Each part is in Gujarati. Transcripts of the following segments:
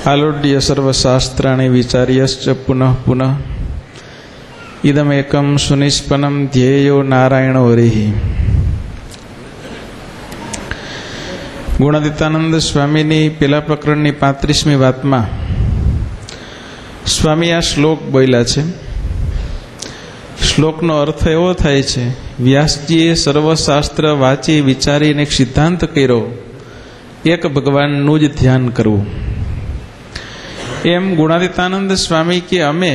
આલોડ્ય સર્વશાસ્ત્રાણિ વિચાર્યશ્ચ પુનઃ પુનઃ ઇદમેકં સુનિષ્પન્નમ ધ્યેયો નારાયણો હરિ. ગુણાતીતાનંદ સ્વામીની પેલા પ્રકરણની 35મી વાતમાં સ્વામી આ શ્લોક બોલ્યા છે. શ્લોકનો અર્થ એવો થાય છે, વ્યાસજીએ સર્વશાસ્ત્ર વાંચી વિચારીને એક સિદ્ધાંત કર્યો, એક ભગવાનનું જ ધ્યાન કરવું. એમ ગુણાતીતાનંદ સ્વામી કે અમે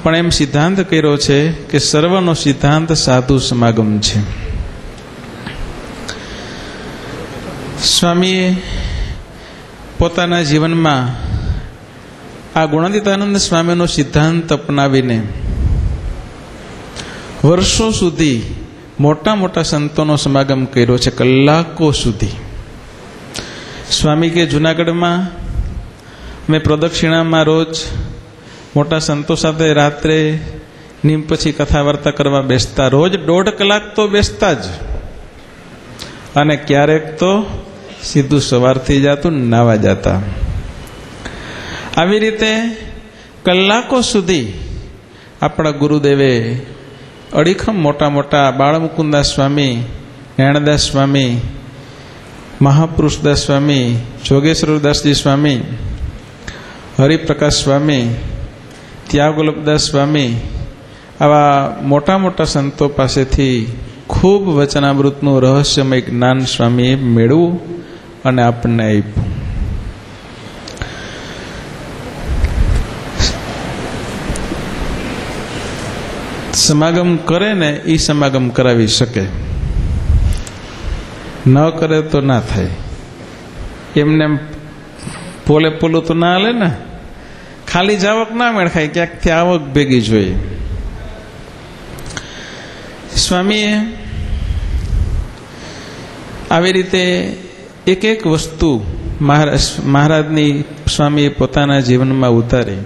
પણ એમ સિદ્ધાંત કર્યો છે કે સર્વનો સિદ્ધાંત સાધુ સમાગમ છે. સ્વામીએ પોતાના જીવનમાં આ ગુણાતીતાનંદ સ્વામીનો સિદ્ધાંત અપનાવીને વર્ષો સુધી મોટા મોટા સંતોનો સમાગમ કર્યો છે, કલાકો સુધી. સ્વામી કે જુનાગઢમાં મેં પ્રદક્ષિણામાં રોજ મોટા સંતો સાથે રાત્રે નીમ પછી કથા વાર્તા કરવા બેસતા. રોજ 1.5 કલાક તો બેસતા જ, અને ક્યારેક તો સીધું સવારથી જતું નાવા જતા. આવી રીતે કલાકો સુધી આપણા ગુરુદેવે અડીખમ મોટા મોટા બાળમુકુદાસ સ્વામી, નૈણદાસ સ્વામી, મહાપુરુષદાસ સ્વામી, જોગેશ્વરદાસજી સ્વામી, હરિપ્રકાશ સ્વામી, ત્યાગોલપદાસ સ્વામી, આવા મોટા મોટા સંતો પાસેથી ખૂબ વચનામૃતનું રહસ્યમય જ્ઞાન સ્વામીએ મેળવું અને આપણને આપ્યું. સમાગમ કરે ને એ સમાગમ કરાવી શકે, ન કરે તો ના થાય. એમને પોલે પોલું તો ના હાલે ને. ખાલી જાવક ના મેળ ખાય, ક્યાંકથી આવક ભેગી જોઈએ. સ્વામીએ આવી રીતે એક એક વસ્તુ મહારાજની સ્વામીએ પોતાના જીવનમાં ઉતારી.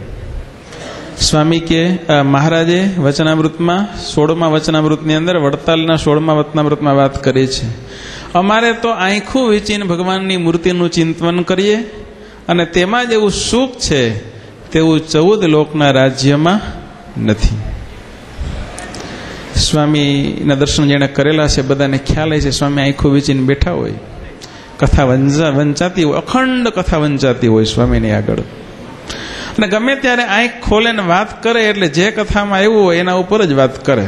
સ્વામી કે મહારાજે વચનામૃતમાં 16મા વચનામૃતની અંદર વડતાલના 16મા વચનામૃતમાં વાત કરી છે, અમારે તો આંખું વીંચીને ભગવાનની મૂર્તિનું ચિંતન કરીએ અને તેમાં જ એવું સુખ છે તેવું 14 લોકના રાજ્યમાં નથી. સ્વામીના દર્શન જેણે કરેલા છે બધાને ખ્યાલ છે, સ્વામી આંખું વીંચીને બેઠા હોય, કથા વંચાતી હોય, અખંડ કથા વંચાતી હોય સ્વામીની આગળ, અને ગમે ત્યારે આંખ ખોલે ને વાત કરે એટલે જે કથામાં આવ્યું હોય એના ઉપર જ વાત કરે.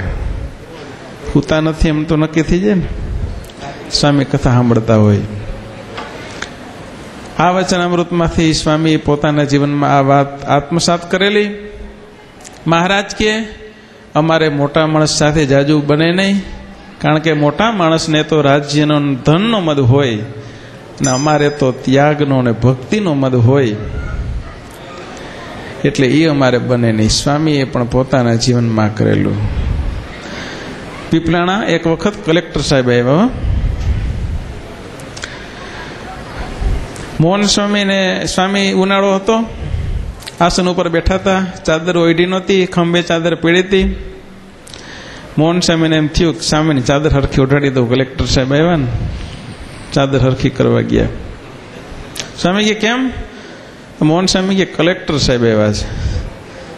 હુતા નથી એમ તો નક્કી થઈ જાય ને, સ્વામી કથા સાંભળતા હોય. આ વચનામૃતમાંથી સ્વામી પોતાના જીવનમાં આ વાત આત્મસાત કરેલી. મહારાજ કે અમારે મોટા માણસ સાથે જાજુ બને નહીં, કારણ કે મોટા માણસને તો રાજ્યનો ધનનો મદ હોય ને અમારે તો ત્યાગનો ને ભક્તિનો મદ હોય, એટલે એ અમારે બને નહીં. સ્વામીએ પણ પોતાના જીવનમાં કરેલું. પીપલાણા એક વખત કલેક્ટર સાહેબ આવ્યા. મોહન સ્વામીને સ્વામી ઉનાળો હતો, આસન ઉપર બેઠા હતા, ચાદર ઓઢી નહોતી, ખંભે ચાદર પીડી હતી. મોહન સ્વામીને એમ થયું કે સ્વામીની ચાદર હરખી ઓઢાડી દઉં. કલેક્ટર સાહેબ આવ્યા ને ચાદર હરખી કરવા ગયા. સ્વામી કે કેમ? મોહન સ્વામી કે કલેક્ટર સાહેબ આવ્યા છે.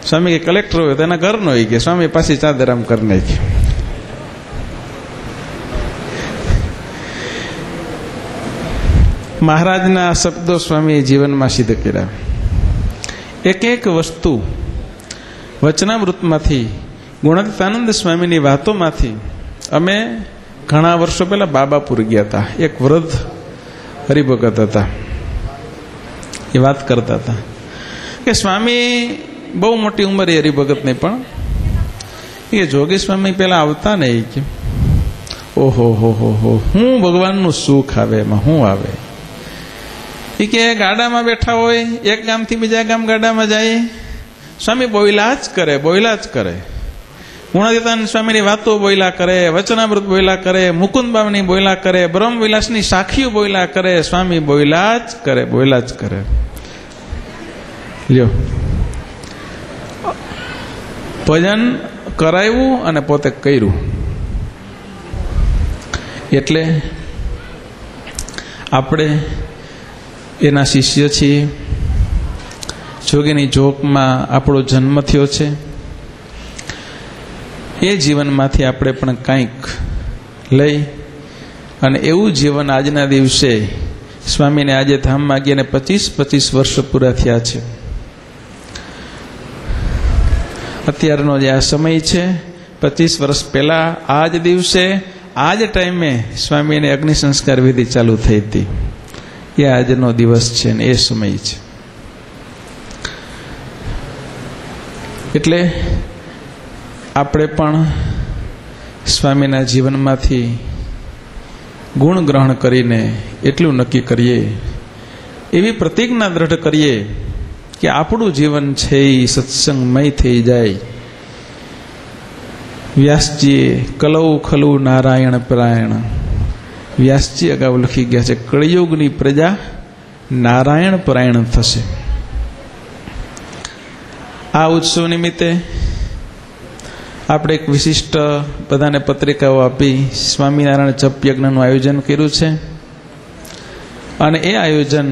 સ્વામી કે કલેક્ટર હોય તો એના ઘરનો હોય કે. સ્વામી પાછી ચાદર આમ કરી નાખી. મહારાજના શબ્દો સ્વામીએ જીવનમાં સિદ્ધ કર્યા. એક એક વસ્તુ વચનામૃતમાંથી, ગુણાતીતાનંદ સ્વામીની વાતોમાંથી. અમે ઘણા વર્ષો પહેલા બાબાપુર ગયા હતા. એક વૃદ્ધ હરિભગત હતા, એ વાત કરતા હતા કે સ્વામી બહુ મોટી ઉંમરે હરિભગત નહીં, પણ એ જોગી સ્વામી પેલા આવતા ને, એ કે ઓહો હો હો હો, હું ભગવાનનું સુખ આવે એમાં, શું આવે. એ કે ગાડામાં બેઠા હોય, એક ગામથી બીજા ગામ ગાડામાં જાય, સ્વામી બોયલા જ કરે, બોયલા જ કરે. ગુણાતીતાનંદ સ્વામીની વાતો બોયલા કરે, વચનામૃત બોયલા કરે, મુકુંદ બાબની બોયલા કરે, બ્રહ્મવિલાસની સાખીઓ બોયલા કરે. સ્વામી બોયલા જ કરે, બોયલા જ કરે. લ્યો, ભજન કરાવ્યું અને પોતે કર્યું. એટલે આપણે એના શિષ્ય છીએ. જોગીની જોગમાં આપણો જન્મ થયો છે. એ જીવનમાંથી આપણે પણ કંઈક લઈ અને એવું જીવન આજના દિવસે સ્વામીને આજે ધામમાં ગયા 25 વર્ષ પૂરા થયા છે. અત્યારનો જે આ સમય છે, 25 વર્ષ પહેલા આ જ દિવસે આ જ ટાઈમે સ્વામીને અગ્નિ સંસ્કાર વિધિ ચાલુ થઈ હતી. એ આજનો દિવસ છે ને એ સમય છે. એટલે આપણે પણ સ્વામીના જીવનમાંથી ગુણ ગ્રહણ કરીને એટલું નક્કી કરીએ, એવી પ્રતિજ્ઞા દ્રઢ કરીએ કે આપણું જીવન છે એ સત્સંગમય થઈ જાય. વ્યાસજીએ કલૌ ખલુ નારાયણ પરાયણ, વ્યાસજી અગાઉ લખી ગયા છે, કળિયુગની પ્રજા નારાયણ પરાયણ થશે. આ ઉત્સવ નિમિત્તે આપણે એક વિશિષ્ટ બધાને પત્રિકાઓ આપી સ્વામિનારાયણ જપ યજ્ઞનું આયોજન કર્યું છે. અને એ આયોજન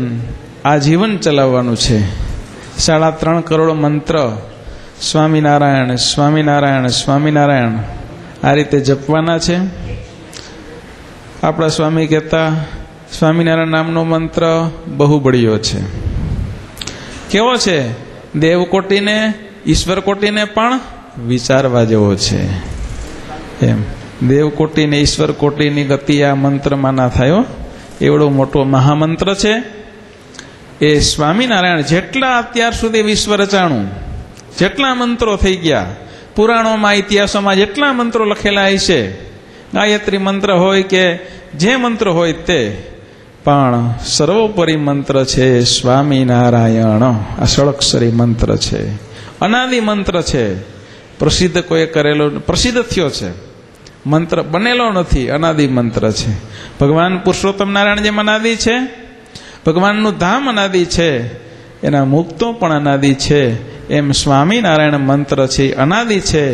આજીવન ચલાવવાનું છે. 3.5 કરોડ મંત્ર સ્વામિનારાયણ સ્વામિનારાયણ સ્વામિનારાયણ આ રીતે જપવાના છે. આપણા સ્વામી કહેતા સ્વામિનારાયણ નામનો મંત્ર બહુ બળિયો છે. કેવો છે? દેવકોટીને ઈશ્વર કોટીને પણ વિચારવા જેવો છે. એમ દેવકોટી ને ઈશ્વર કોટીની ગતિ આ મંત્રમાં ના થયો. એવડો મોટો મહામંત્ર છે. એ સ્વામિનારાયણ જેટલા અત્યાર સુધી વિશ્વ રચાણું, જેટલા મંત્રો થઈ ગયા, પુરાણોમાં ઇતિહાસોમાં જેટલા મંત્રો લખેલા છે, ગાયત્રી મંત્ર હોય કે જે મંત્ર હોય તે, પણ સર્વોપરી મંત્ર છે સ્વામિનારાયણ. આ ષડક્ષરી મંત્ર છે, અનાદિ મંત્ર છે. પ્રસિદ્ધ કોઈ કરેલો, પ્રસિદ્ધ થયો છે, મંત્ર બનેલો નથી, અનાદિ મંત્ર છે. ભગવાન પુરુષોત્તમ નારાયણ જેમ અનાદિ છે, ભગવાનનું ધામ અનાદિ છે, એના મુક્તો પણ અનાદિ છે, એમ સ્વામિનારાયણ મંત્ર છે અનાદિ છે.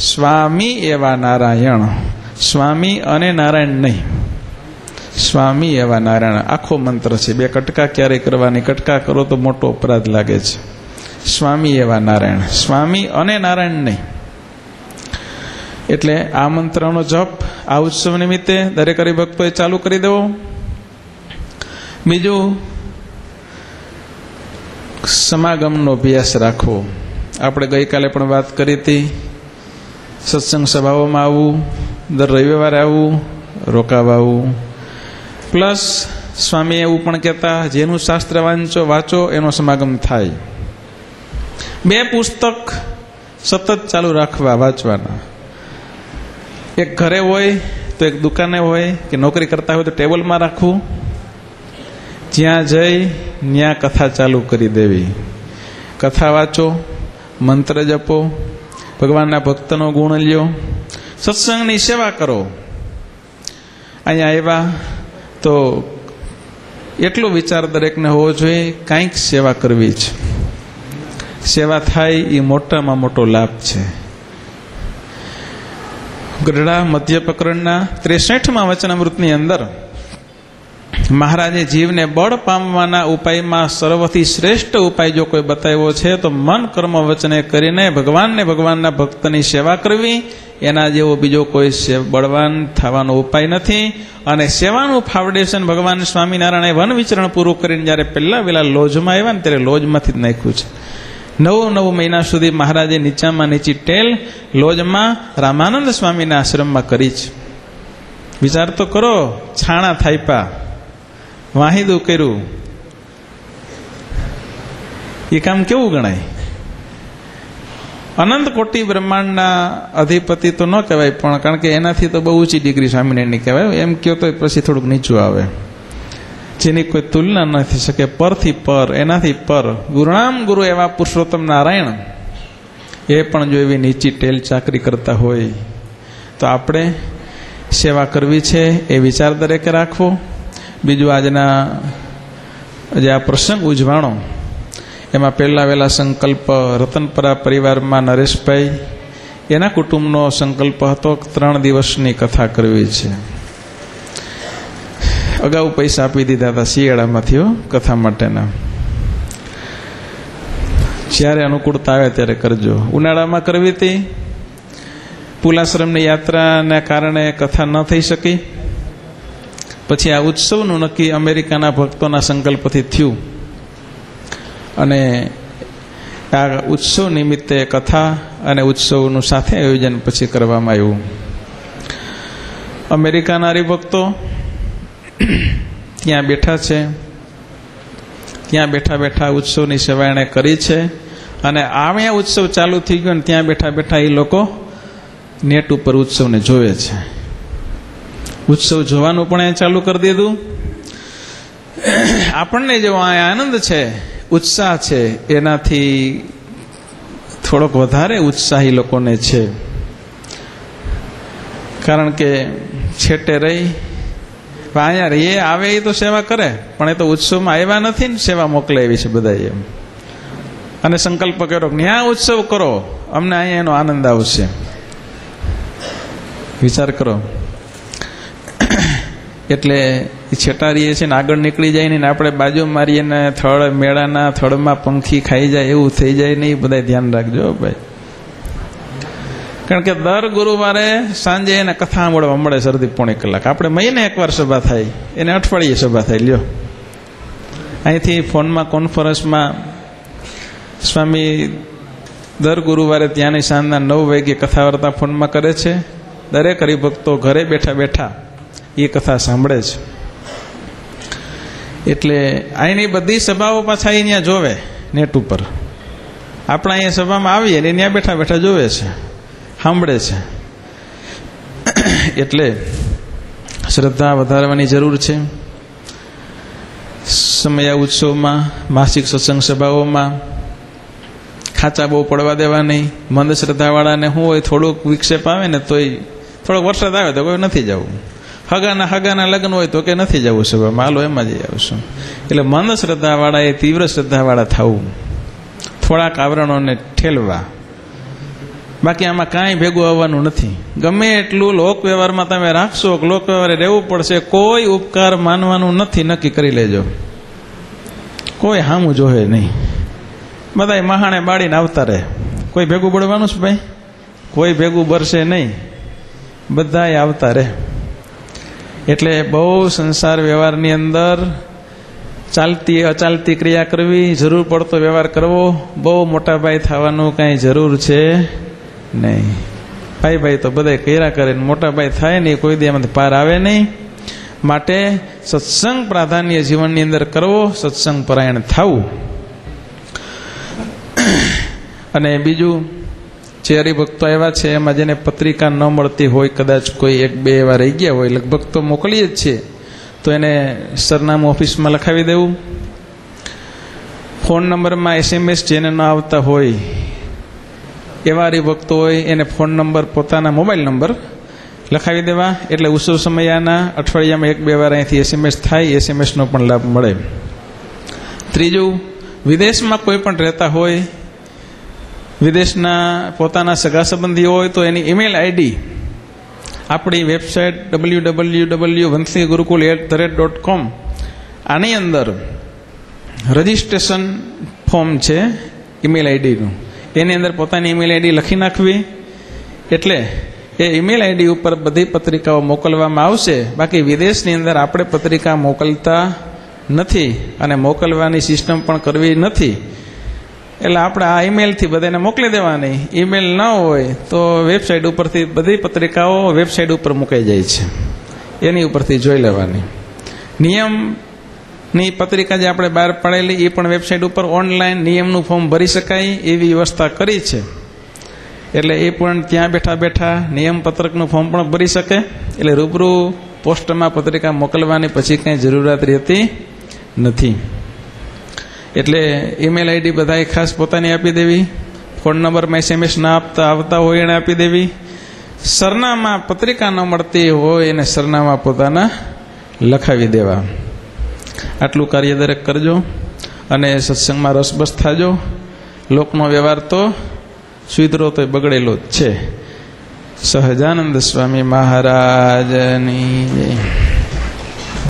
સ્વામી એવા નારાયણ, સ્વામી અને નારાયણ નહીં, સ્વામી એવા નારાયણ આખો મંત્ર છે. 2 કટકા ક્યારે કરવાની? કટકા કરો તો મોટો અપરાધ લાગે છે. સ્વામી એવા નારાયણ, સ્વામી અને નારાયણ નહીં. એટલે આ મંત્રનો જપ આ ઉત્સવ નિમિત્તે દરેક હરિભક્તોએ ચાલુ કરી દેવો. બીજું, સમાગમનો અભ્યાસ રાખવો. આપણે ગઈકાલે પણ વાત કરી હતી, સત્સંગ સભાઓમાં આવવું, દર રવિવારે આવવું, રોકાવા આવવું. પ્લસ સ્વામી એવું પણ કહેતા, જેનું શાસ્ત્ર વાંચો એનો સમાગમ થાય. 2 પુસ્તક સતત ચાલુ રાખવા, વાંચવાના. એક ઘરે હોય તો એક દુકાને હોય કે નોકરી કરતા હોય તો ટેબલમાં રાખવું. જ્યાં જઈ ત્યાં કથા ચાલુ કરી દેવી. કથા વાંચો, મંત્ર જપો, ભગવાનના ભક્તનો ગુણ લ્યો, સત્સંગની સેવા કરો. અહીંયા આવ્યા તો એટલો વિચાર દરેકને હોવો જોઈએ, કાંઈક સેવા કરવી છે. સેવા થાય એ મોટામાં મોટો લાભ છે. ગઢડા મધ્ય પ્રકરણના 63મા વચનામૃતની અંદર મહારાજે જીવને બળ પામવાના ઉપાયમાં સર્વથી શ્રેષ્ઠ ઉપાય જો કોઈ બતાવ્યો છે તો મન કર્મ વચને કરીને ભગવાનને ભગવાનના ભક્તની સેવા કરવી. એના જેવો બીજો કોઈ બળવાન થવાનો ઉપાય નથી. અને સેવાનું ફાઉન્ડેશન ભગવાન સ્વામિનારાયણે વન વિચરણ પૂરું કરીને જ્યારે પહેલા વેલા લોજમાં આવ્યા ને ત્યારે લોજમાંથી જ નાખ્યું છે. 9 મહિના સુધી મહારાજે નીચામાં નીચી ટેલ લોજમાં રામાનંદ સ્વામીના આશ્રમમાં કરી છે. વિચાર તો કરો, છાણા થાયપા, વાહિદું કર્યું, એ કામ કેવું ગણાય? અનંત કોટી બ્રહ્માંડના અધિપતિ તો ન કહેવાય, પણ કારણ કે એનાથી તો બહુ ઊંચી ડિગ્રી સ્વામિનારાયણની કહેવાય. એમ કહો તો પછી થોડુંક નીચું આવે, જેની કોઈ તુલના ન થઈ શકે. પરથી પર, એનાથી પર, ગુરુનામ ગુરુ એવા પુરુષોત્તમ નારાયણ એ પણ જો એવી નીચી ટેલ ચાકરી કરતા હોય તો આપણે સેવા કરવી છે, એ વિચાર દરેકે રાખવો. બીજું, આજના જે આ પ્રસંગ ઉજવાણો એમાં પહેલા વહેલા સંકલ્પ રતનપરા પરિવારમાં નરેશભાઈ એના કુટુંબનો સંકલ્પ હતો 3 દિવસની કથા કરવી છે. અગાઉ પૈસા આપી દીધા હતા શિયાળામાંથી કથા માટેના. જ્યારે અનુકૂળતા આવે ત્યારે કરજો. ઉનાળામાં કરવી હતી, પુલાશ્રમની યાત્રાને કારણે કથા ન થઈ શકી. પછી આ ઉત્સવનું નક્કી અમેરિકાના ભક્તોના સંકલ્પથી થયું અને આ ઉત્સવ નિમિત્તે કથા અને ઉત્સવનું સાથે આયોજન પછી કરવામાં આવ્યું. અમેરિકાના હરિભક્તો ત્યાં બેઠા છે, ત્યાં બેઠા બેઠા ઉત્સવની સેવા એણે કરી છે અને અહીંયા ઉત્સવ ચાલુ થઈ ગયો ને ત્યાં બેઠા બેઠા એ લોકો નેટ ઉપર ઉત્સવને જોવે છે. ઉત્સવ જોવાનું પણ એ ચાલુ કરી દીધું. આપણને જેવો આનંદ છે, ઉત્સાહ છે, એનાથી થોડોક વધારે ઉત્સાહી લોકોને છે. કારણ કે છેટે રહી અહીંયા એ આવે એ તો સેવા કરે, પણ એ તો ઉત્સવમાં આવ્યા નથી ને સેવા મોકલે એવી છે બધા એમ. અને સંકલ્પ કર્યો કે ત્યાં ઉત્સવ કરો, અમને અહીંયા એનો આનંદ આવશે. વિચાર કરો. એટલે એ છેટારીએ છે ને આગળ નીકળી જાય ને આપણે બાજુ મારીએ ને થળ મેળાના થળમાં પંખી ખાઈ જાય એવું થઈ જાય નહીં. બધા ધ્યાન રાખજો ભાઈ. કારણ કે દર ગુરુવારે સાંજે એને કથા સાંભળવા મળે અડધી પોણી કલાક. આપણે મહિને એકવાર સભા થાય, એને અઠવાડિયે સભા થાય. લ્યો, અહીંથી ફોનમાં કોન્ફરન્સમાં સ્વામી દર ગુરુવારે ત્યાંની સાંજના 9 વાગે કથા વાર્તા ફોનમાં કરે છે. દરેક હરિભક્તો ઘરે બેઠા બેઠા એ કથા સાંભળે છે. એટલે અહીંની બધી સભાઓ પાછા અહીંયા જોવે નેટ ઉપર. આપણે અહીંયા સભામાં આવીએ ને ત્યાં બેઠા બેઠા જોવે છે, સાંભળે છે. એટલે શ્રદ્ધા વધારવાની જરૂર છે. સમયા ઉત્સવમાં, માસિક સત્સંગ સભાઓમાં ખાંચા બહુ પડવા દેવા નહીં. મંદ શ્રદ્ધાવાળાને શું હોય, થોડુંક વિક્ષેપ આવે ને તોય, થોડોક વરસાદ આવે તો કોઈ નથી જવું. હગાના લગ્ન હોય તો કે નથી જવું સભામાં, હાલો એમાં જઈ આવશું. એટલે મંદ શ્રદ્ધાવાળા એ તીવ્ર શ્રદ્ધાવાળા થવું, થોડાક આવરણોને ઠેલવા. બાકી આમાં કાંઈ ભેગું આવવાનું નથી. ગમે એટલું લોક વ્યવહારમાં તમે રાખશો, લોક વ્યવહારે રહેવું પડશે. કોઈ ઉપકાર માનવાનું નથી, નક્કી કરી લેજો. કોઈ હામું જોહે નહીં, બધા મહાણે બાળીને આવતા રહે. કોઈ ભેગું બળવાનું છે ભાઈ? કોઈ ભેગું બરશે નહીં, બધા આવતા રહે. એટલે બહુ સંસાર વ્યવહારની અંદર ચાલતી અચાલતી ક્રિયા કરવી, જરૂર પડતો વ્યવહાર કરવો. બહુ મોટા ભાઈ થવાનું કાંઈ જરૂર છે નહીં. ભાઈ તો બધા કર્યા કરે, મોટા ભાઈ થાય નહીં, કોઈ દે એમાંથી પાર આવે નહીં. માટે સત્સંગ પ્રાધાન્ય જીવનની અંદર કરવો, સત્સંગ પરાયણ થવું. અને બીજું, જે હરિભક્તો આવ્યા છે એમાં જેને પત્રિકા ન મળતી હોય, કદાચ કોઈ 1-2 એવા રહી ગયા હોય, લગભગ તો મોકલીએ જ છીએ, તો એને સરનામું ઓફિસમાં લખાવી દેવું. ફોન નંબરમાં SMS જેને ન આવતા હોય એવા હરિભક્તો હોય એને ફોન નંબર, પોતાના મોબાઈલ નંબર લખાવી દેવા. એટલે ઉત્સવ સમયના અઠવાડિયામાં 1-2 વાર અહીંથી SMS થાય, SMSનો પણ લાભ મળે. ત્રીજું, વિદેશમાં કોઈ પણ રહેતા હોય, વિદેશના પોતાના સગા સંબંધી હોય તો એની ઈમેલ આઈડી આપણી વેબસાઇટ www.vansigurukul@com આની અંદર રજિસ્ટ્રેશન ફોર્મ છે ઈમેલ આઈડીનું, એની અંદર પોતાની ઈમેલ આઈડી લખી નાખવી. એટલે એ ઈમેલ આઈડી ઉપર બધી પત્રિકાઓ મોકલવામાં આવશે. બાકી વિદેશની અંદર આપણે પત્રિકા મોકલતા નથી અને મોકલવાની સિસ્ટમ પણ કરવી નથી. એટલે આપણે આ ઈમેલથી બધાને મોકલી દેવાની. ઈમેલ ન હોય તો વેબસાઇટ ઉપરથી બધી પત્રિકાઓ વેબસાઇટ ઉપર મુકાઈ જાય છે, એની ઉપરથી જોઈ લેવાની. નિયમની પત્રિકા જે આપણે બહાર પાડેલી એ પણ વેબસાઇટ ઉપર ઓનલાઈન નિયમનું ફોર્મ ભરી શકાય એવી વ્યવસ્થા કરી છે. એટલે એ પણ ત્યાં બેઠા બેઠા નિયમ પત્રકનું ફોર્મ પણ ભરી શકે. એટલે રૂબરૂ પોસ્ટમાં પત્રિકા મોકલવાની પછી કંઈ જરૂરિયાત રહેતી નથી. એટલે ઈમેલ આઈડી બધાએ ખાસ પોતાની આપી દેવી. ફોન નંબરમાં SMS ના આવતા હોય એને આપી દેવી. સરનામા પત્રિકા ન મળતી હોય એને સરનામા પોતાના લખાવી દેવા. આટલું કાર્ય દરેક કરજો અને સત્સંગમાં રસબસ થાજો. લોકનો વ્યવહાર તો સુધરો તો બગડેલો જ છે. સહજાનંદ સ્વામી મહારાજની જય.